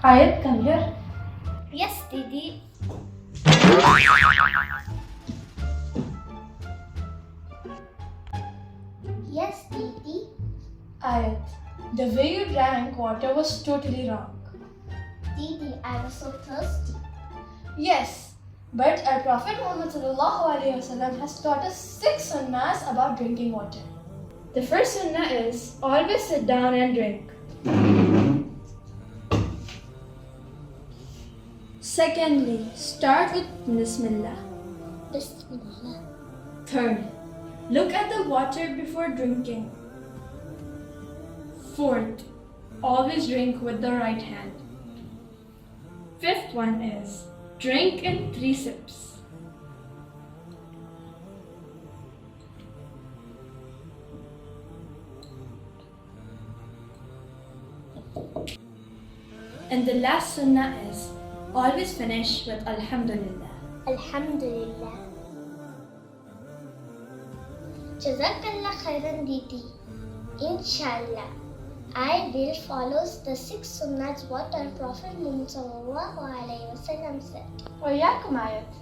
Ayat, come here. Yes, Didi. Yes, Didi. Ayat, the way you drank water was totally wrong. Didi, I was so thirsty. Yes, but our Prophet Mohammad has taught us 6 sunnahs about drinking water. The first sunnah is always sit down and drink. Secondly, start with Bismillah. Bismillah. Third, look at the water before drinking. Fourth, always drink with the right hand. Fifth one is drink in 3 sips. And the last sunnah is always finish with Alhamdulillah. Alhamdulillah. Jazakallah khairan, Didi. Inshallah, I will follow the 6 sunnahs what our Prophet Muhammad said. وإياكم آيات.